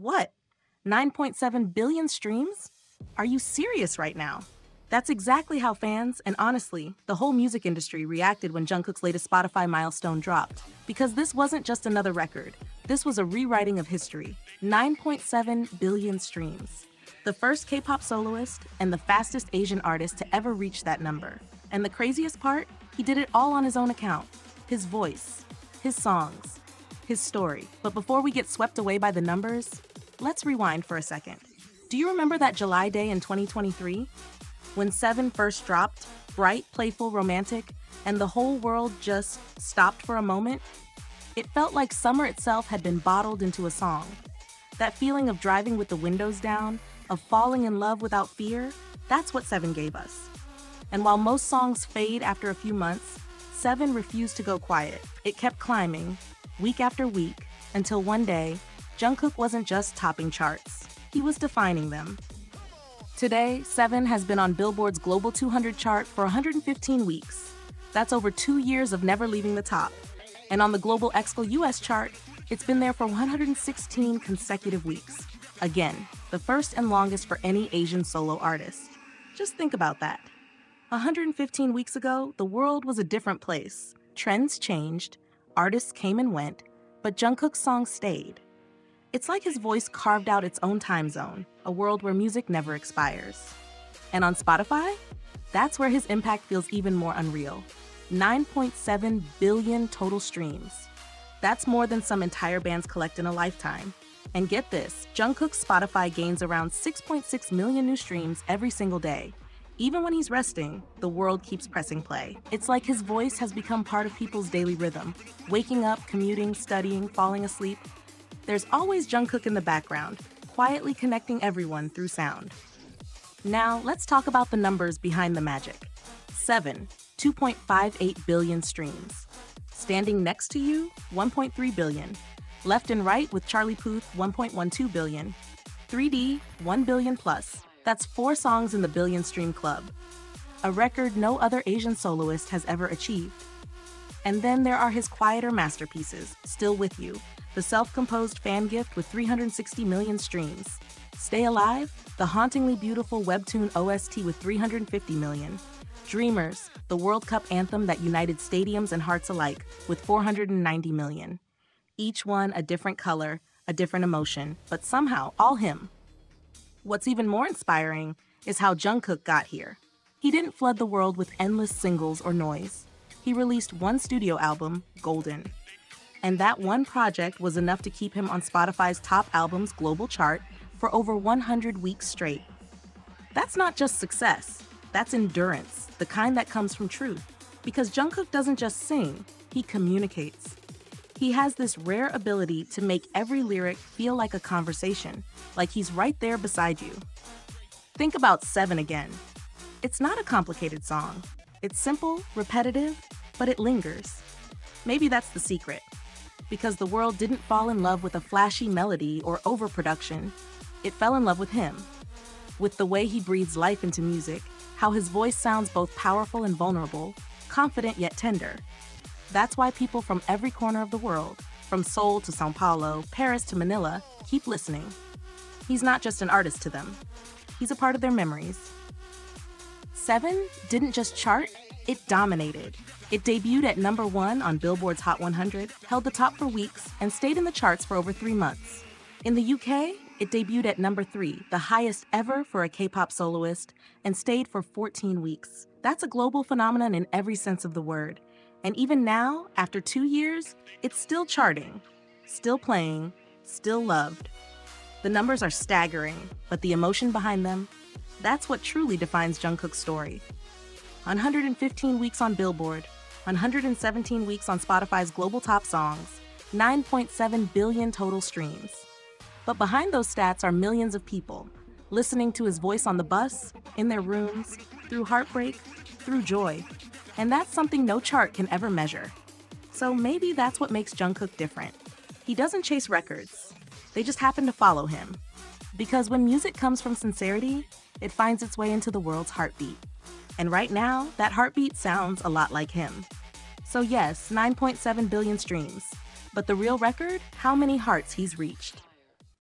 What? 9.7 billion streams? Are you serious right now? That's exactly how fans, and honestly, the whole music industry reacted when Jungkook's latest Spotify milestone dropped. Because this wasn't just another record, this was a rewriting of history. 9.7 billion streams. The first K-pop soloist and the fastest Asian artist to ever reach that number. And the craziest part, he did it all on his own account. His voice, his songs, his story. But before we get swept away by the numbers, let's rewind for a second. Do you remember that July day in 2023? When Seven first dropped, bright, playful, romantic, and the whole world just stopped for a moment? It felt like summer itself had been bottled into a song. That feeling of driving with the windows down, of falling in love without fear, that's what Seven gave us. And while most songs fade after a few months, Seven refused to go quiet. It kept climbing, week after week, until one day, Jungkook wasn't just topping charts, he was defining them. Today, Seven has been on Billboard's Global 200 chart for 115 weeks. That's over 2 years of never leaving the top. And on the Global Excl US chart, it's been there for 116 consecutive weeks. Again, the first and longest for any Asian solo artist. Just think about that. 115 weeks ago, the world was a different place. Trends changed, artists came and went, but Jungkook's songs stayed. It's like his voice carved out its own time zone, a world where music never expires. And on Spotify, that's where his impact feels even more unreal. 9.7 billion total streams. That's more than some entire bands collect in a lifetime. And get this, Jungkook's Spotify gains around 6.6 million new streams every single day. Even when he's resting, the world keeps pressing play. It's like his voice has become part of people's daily rhythm. Waking up, commuting, studying, falling asleep. There's always Jungkook in the background, quietly connecting everyone through sound. Now, let's talk about the numbers behind the magic. 7, 2.58 billion streams. Standing next to you, 1.3 billion. Left and right with Charlie Puth, 1.12 billion. 3D, 1 billion plus. That's 4 songs in the billion stream club. A record no other Asian soloist has ever achieved. And then there are his quieter masterpieces, Still With You, the self-composed fan gift with 360 million streams. Stay Alive, the hauntingly beautiful webtoon OST with 350 million. Dreamers, the World Cup anthem that united stadiums and hearts alike with 490 million. Each one a different color, a different emotion, but somehow all him. What's even more inspiring is how Jungkook got here. He didn't flood the world with endless singles or noise. He released one studio album, Golden. And that one project was enough to keep him on Spotify's top albums global chart for over 100 weeks straight. That's not just success, that's endurance, the kind that comes from truth. Because Jungkook doesn't just sing, he communicates. He has this rare ability to make every lyric feel like a conversation, like he's right there beside you. Think about Seven again. It's not a complicated song. It's simple, repetitive, but it lingers. Maybe that's the secret. Because the world didn't fall in love with a flashy melody or overproduction, it fell in love with him. With the way he breathes life into music, how his voice sounds both powerful and vulnerable, confident yet tender. That's why people from every corner of the world, from Seoul to São Paulo, Paris to Manila, keep listening. He's not just an artist to them. He's a part of their memories. Seven didn't just chart, it dominated. It debuted at #1 on Billboard's Hot 100, held the top for weeks, and stayed in the charts for over 3 months. In the UK, it debuted at #3, the highest ever for a K-pop soloist, and stayed for 14 weeks. That's a global phenomenon in every sense of the word. And even now, after 2 years, it's still charting, still playing, still loved. The numbers are staggering, but the emotion behind them, that's what truly defines Jungkook's story. 115 weeks on Billboard, 117 weeks on Spotify's global top songs, 9.7 billion total streams. But behind those stats are millions of people, listening to his voice on the bus, in their rooms, through heartbreak, through joy. And that's something no chart can ever measure. So maybe that's what makes Jungkook different. He doesn't chase records. They just happen to follow him. Because when music comes from sincerity, it finds its way into the world's heartbeat. And right now, that heartbeat sounds a lot like him. So yes, 9.7 billion streams. But the real record? How many hearts he's reached.